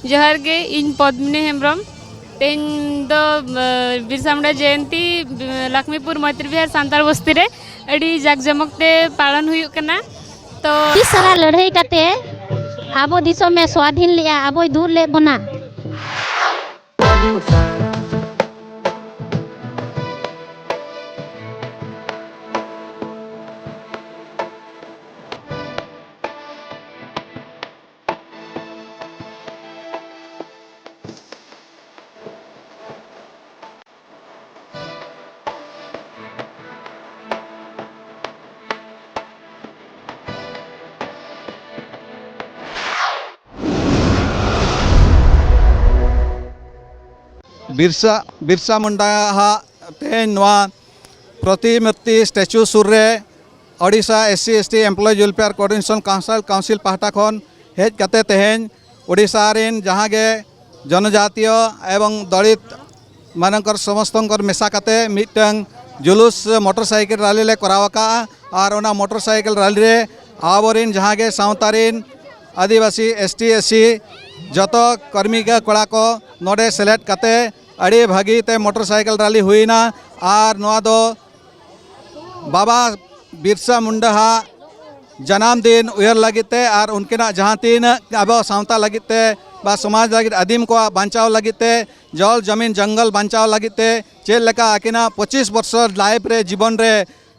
जोहार गे इन पद्मिनी हेम्ब्रम तेन दो बिरसा मुंडा जयंती लक्ष्मीपुर मैत्री विहार सांताल बस्ती रे अड़ी जाकजमकते पालन हुयुक कना। तो सारा लड़ाई करते आबो दिसों में स्वाधीन लिया आबो दूर ले बना। बिरसा मुंडा तेन प्रतिमूर्ति स्टैच्यू सुर रे Odisha SC ST employees welfare coordination council पाहटा खन हेज कते तेहेन ओडिशा रेन जहाँ गे जनजातीय एवं दलित मानकर समस्तंकर मेसा कते मिटंग जुलूस मोटरसाइकिल रैली ले करावका और ओना मोटरसाइकिल रैली रे आबोरिन जहाँ गे सावतारिन आदिवासी ST SC जतो कर्मी के कड़ा को नोडे सेलेक्ट कते अड़ी भागी ते मोटरसाइकिल रैली हुईना और नोआ दो बाबा बिरसा मुंडा जन्मदिन उयर लगते और उनके जहाँ तीन अब सावता लगते बा समाज लगित आदिम को बांचाव लगते जल जमीन जंगल बांचाव लगते चेल लेका आकिना 25 वर्ष लाइफ रे जीवन रे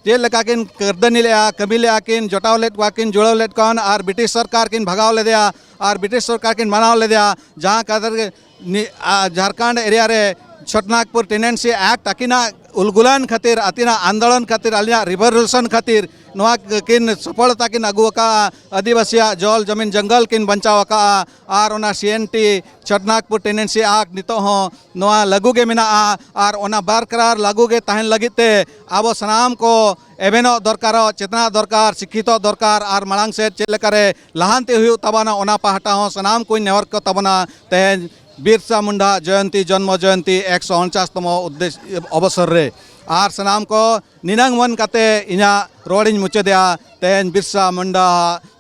चेल लेका किन करदनी ले कमी ले आकिन जोटाव लेट वाकिन जुड़ाव लेट कौन और ब्रिटिश सरकार किन भगाव ले दिया और ब्रिटिश सरकार किन मनाव ले दिया जहाँ कदर झारखंड एरिया रे छोटनागपुर टेनेंसी एक्ट अकिना उलगुलान खातिर अतिना आंदोलन खातिर अलिया रिवोल्यूशन खातिर नोआ किन सफलता किन अगुका आदिवासी जल जमीन जंगल किन बचाव का और ओना CNT छोटनागपुर टेनेंसी एक्ट नितो हो नोआ लागू गे मेना और ओना बरकरार लागू गे तहन लगिते आबो सनाम को एवेनो दरकार चेतना दरकार शिक्षित दरकार और मांग से चेलकारे लहानते हुई तबाना ओना पाहटा हो सनाम को नेवर को तबाना तेज बिरसा मुंडा जयंती जन्म जयंती 149तम उद्देश्य अवसर रे आर सनाम को निनांग मन कते इना रोडिंग मुचदिया तेन बिरसा मुंडा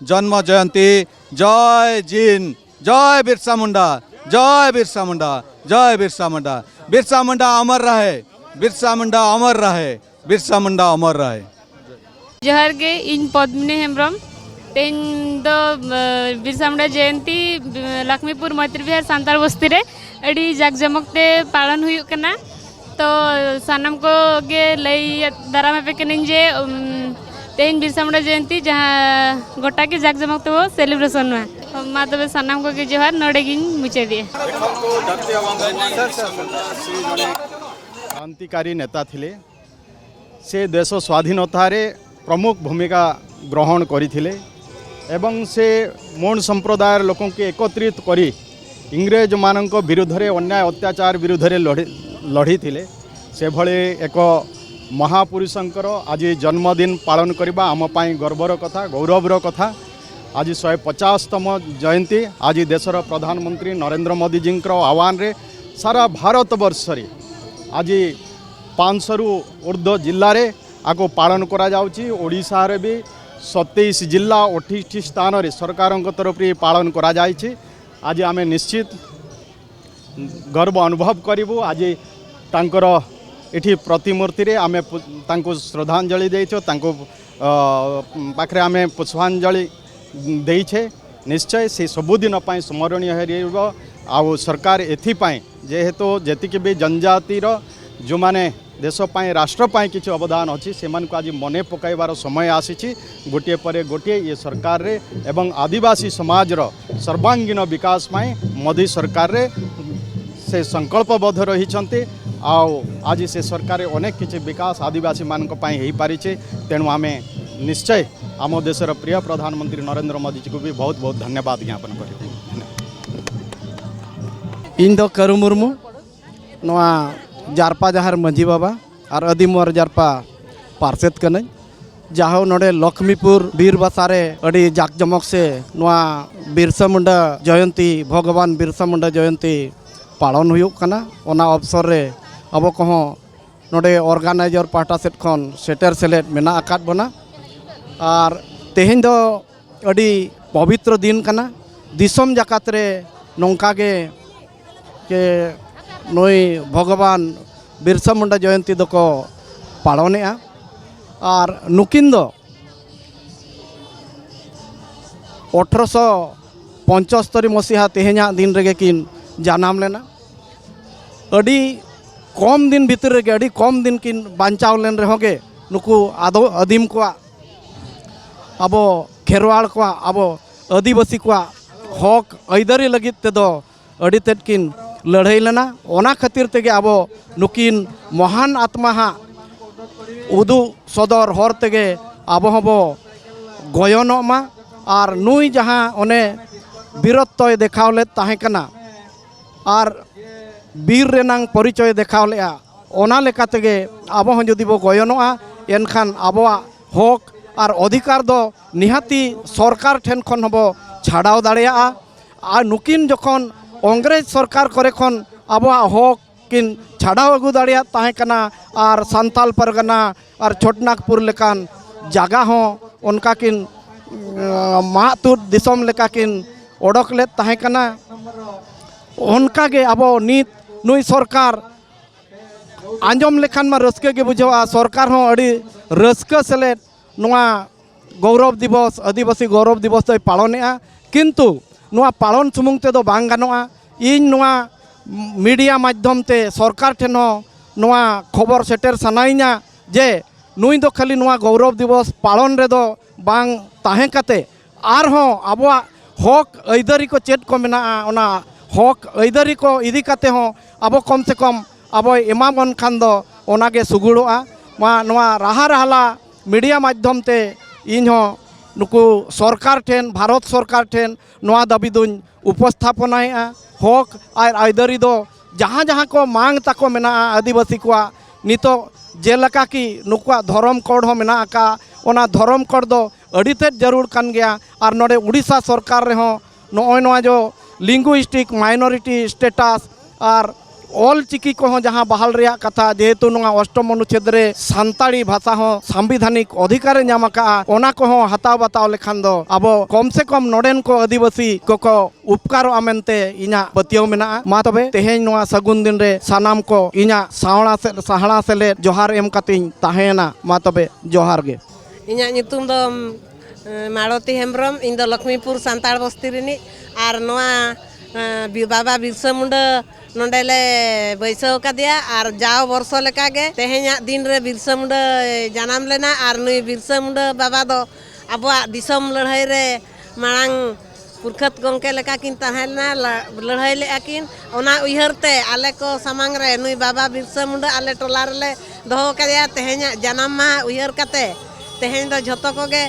जन्म जयंती जय जिन जय बिरसा मुंडा जय बिरसा मुंडा जय बिरसा मुंडा बिरसा मुंडा अमर रहे बिरसा मुंडा अमर रहे बिरसा मुंडा अमर रहे। जोहार गे इन पद्मिनी हेम्ब्रम तेन दो बिरसा मुंडा जयंती लक्ष्मीपुर मैत्री विहार सांताल बस्ती रे अड़ी जाकजमकते पालन हुयुक कना। तो सानम को गे लई दारामे पे कनिन जे तेन बिरसा मुंडा जयंती जहाँ गोटा के जाकजमकते वो सेलिब्रेशन हुआ मा तबे सानम को गे जोहार नोडे गिन मुचे दिए। क्रांतिकारी नेता थिले से देश स्वाधीनता रे प्रमुख भूमिका ग्रहण करिथिले एवं से मोन संप्रदायर लोकों के एकत्रित करी इंग्रेज मानक विरुद्ध रे अन्याय अत्याचार विरुद्ध रे लड़ी थिले से भले एक महापुरुषंकर आज जन्मदिन पालन करबा आम पाई गर्वर कथा गौरवर कथा। आज 150तम जयंती आज देशर प्रधानमंत्री नरेंद्र मोदी जी आह्वान रे सारा भारत वर्ष रे आज 500 रु ऊर्ध्व जिल्ला रे आको पालन करा जाउची। ओडिशा रे भी 27 जिला 28 स्थान रे सरकार तरफ पालन करा जायछि। आज आमे निश्चित गर्व अनुभव करिबु। आज तांकर एठी प्रतिमूर्ति रे आमे तांको श्रद्धांजलि देइछो तांको पाखरे आमे पुष्पांजलि देइछे। निश्चय से सबुदिन पाई स्मरणीय हेरिबो आ सरकार एथि पाई जेहेतु जेतिके भी जनजातिर जो माने देश पाई राष्ट्र पाई किछि अवदान अछि सेमान को आज मने पकाइबार समय आसीछि। गोटे परे गोटे ये सरकार रे एवं आदिवासी समाज रो सर्वांगीन विकास पाई मोदी सरकार रे से संकल्पबद्ध रहिछन्ते। आओ आज से सरकार अनेक किछि विकास आदिवासी मान पाई हेई पारिछे। तेणु आमे निश्चय आम देशर प्रिय प्रधानमंत्री नरेंद्र मोदी जी को भी बहुत बहुत धन्यवाद ज्ञापन करिबे। इन दो करू मुर्मू नवा जारपा जहार मंझी बाबा और अदीमर जारपा पार्षद कने जहाँ नोडे लक्ष्मीपुर बीर बसारे अड़ी जाकजमक से नवा बिरसा मुंडा जयंती भगवान बिरसा मुंडा जयंती पालन हुयुक कना। ओना अवसर रे अब कहो नोडे ऑर्गेनाइजर पाहटा सेट खन सेटर सेलेट मेना आकाद बना और तेहेन दो अड़ी पवित्र दिन कना। दिसम जाकात रे नौका के नई भगवान बिरसा मुंडा जयंती दो को पालने और नुकिन दो 1875 मसीहा तेहना दिन रेगे किन जानाम लेना अड़ी कम दिन भीतर रेगे अड़ी कम दिन किन बांचाव लेन रहोगे नुकु आदिम को अब खेरवाड़ को अब आदिवासी को हक ऐदरी लगित तेदो अड़ी तेद किन लड़ाई लेना ओना खातिर तेगे अब नुकिन महान आत्मा हा उदू सदर हर तेगे अब हबो गयनमा और नुई जहाँ ओने वीरत्व देखाव ले ताहे कना और वीर रेनांग परिचय देखाव लेआ ओना लेका तेगे अब हं जदि बो गयनोआ एनखान आबोआ हक और अधिकार दो निहाती सरकार ठेन खन हबो छाड़ाव दाड़ेया और नुकिन जखन अंग्रेज सरकार करे खन आबोआ हक किन छाड़ाव अगू दाड़ेया ताहे कना और सान्ताल परगना और छोटनागपुर लेकान जागा हों उनका किन मातुर दिसम लेका किन ओडक ले ताहे कना उनका गे अब नित नुई सरकार आंजम लेखान मा रस्के गे बुझावा सरकार हों अड़ी रस्के सेलेद नुआ गौरव दिवस आदिवासी गौरव दिवस दो पालनेआ किंतु नुआ पालन सुमुंग ते दो बांग गानोआ इन नुआ मीडिया माध्यम ते सरकार ठेन हों नुआ खबर सेटेर सानाइना जे नुई दो खाली नुआ गौरव दिवस पालन रे दो बांग ताहे कते आर हों आबोआ हक ऐदरी को चेत को मेना ओना हक ऐदरी को इदी कते हों आबो कम से कम आबो एमाबन खान दो ओनागे सुगुड़ोआ मा नुआ राहा राहला मीडिया माध्यम ते इन हों नुकु सरकार ठेन भारत सरकार ठेन नुआ दाबी दुन उपस्थापनाएआ हक और ऐदरी दो जहाँ जहाँ को मांग ताको मेना आदिवासी को नितो जेलका कि नुकुआ धर्म कोड हो मेना का ओना धर्म कोड दो अड़ीते जरूर कान गया और नोडे उड़ीसा सरकार रे हो नोय नोआ जो लिंगुइस्टिक माइनॉरिटी स्टेटस और ऑल चिकी को हो जहाँ बहाल रिया कथा जेहेतु नुआ अष्टम अनुच्छेद रे सान्ताड़ी भाषा हो संविधानिक अधिकार नाम का ओना को हो हताव बताव लेखान दो अब कम से कम नोडेन को आदिवासी को उपकार आमेनते इना पतियो मेना मा तबे तेहेन नुआ सगुन दिन रे सानाम को इना साहड़ा सेले जोहार एम कतिन ताहेना मा तबे जोहार गे इना नितुम दो मालती हेम्ब्रम इन दो लक्ष्मीपुर सान्ताड़ बस्ती रिनी और नुआ बाबा बिरसा मुंडा नोडेले बैसाव कदिया और जाओ वर्ष लेका गे तेहेना दिन रे बिरसा मुंडा जानाम लेना और नुई बिरसा मुंडा बाबा दो आबोआ दिसम लड़ाई रे मांग पुरखत गंके लेका किन ताहेना लड़ाई ले किन ओना उयहरते आले को सामांग रे नुई बाबा बिरसा मुंडा आले टोला रे दोहो कदिया तेहेना जानाम मा उयहर कते तेहेन दो झतो को गे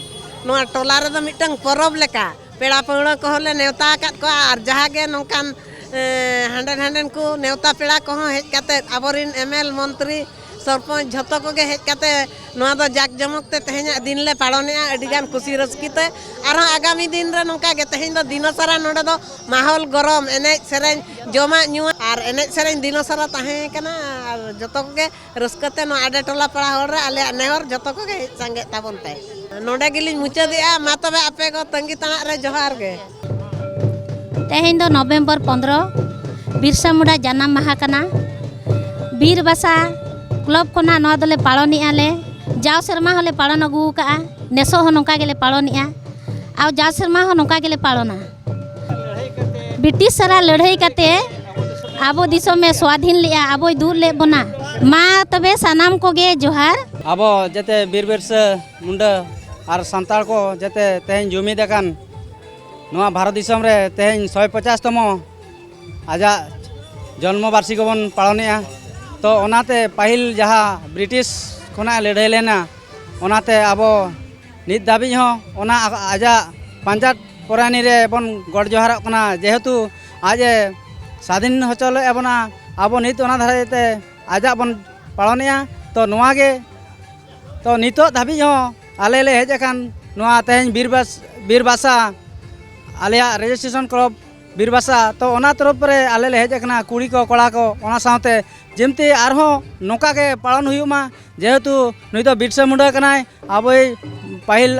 नुआ टोला रे दो मिटंग परब लेका पेड़ा पौड़ा को होले नेवता काट को और जहाँ गे नौकान हांडेन हांडेन को नेवता पेड़ा को हेज काते आबोरिन एमएल मंत्री सरपंच झतो को गे हेज काते नुआ दो जाक जमक ते तेहेना दिन ले पालनेआ अडिगान खुशी रस्किते आरो आगामी दिन रे नौका गे तेहेन दो दिनसारा नोडे दो माहौल गरम एने सेरेन जमा नुआ और एने सेरेन दिनसारा ताहे कना और झतो को गे रस्कते नो आडे टोला पड़ा होर रे आले नेहर झतो को गे संगे ताबन पे नोडे गिलिन मुचादिया मा तबे आपे को तंगी तना रे जोहार गे तेहेन दो नवंबर 15 बिरसा मुंडा जन्म माहा कना बीर बासा क्लब कोना नवा दले पालनी आले जाव शर्मा होले पालन अगू का नेसो हो नौका गेले पालनी आ जाव शर्मा हो नौका गेले पालना ब्रिटिश सारा लड़ाई कते आबो दिसम में स्वाधीन लिया आबो दूर ले बना मा तबे सानाम को गे जोहार आबो जते बीर बिरसा मुंडा और सान्ताड़ को जते तेहेन जुमिद अकान नवा भारत दिसम रे तेहेन 150तम आजा जन्म वार्षिक बन पालनेआ तो ओनाते पाहिल जहाँ ब्रिटिश खोना लड़ाई लेना ओनाते आबो नित दाबी हो ओना आजा पांचाट परानी रे बन गड़ जोहार कना जेहेतु आज स्वाधीन होचल एबना आबो नित ओना धारेते आजा बन पालनेआ तो नवा गे तो नितो दाबी हो आले ले हेज अकान नवा तेहेन बीरबासा आलिया रजिस्ट्रेशन क्लब बीरबासा तो ओना तरफ रे आले ले हेज अकना कुड़ी को कड़ा को ओना साथे जेमते आरहो नौका के पालन हुयुमा जेहेतु नुई तो बिरसा मुंडा कनाय आबोई पाहिल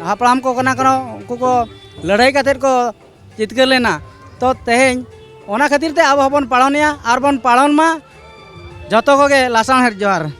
हापड़ाम को कना कनो उनको को लड़ाई कतेर को जितकर लेना तो तेहें ओना खातिर ते अब हबन पालनिया आर बन पालन मा जतो को गे लासाण हेर जोहार।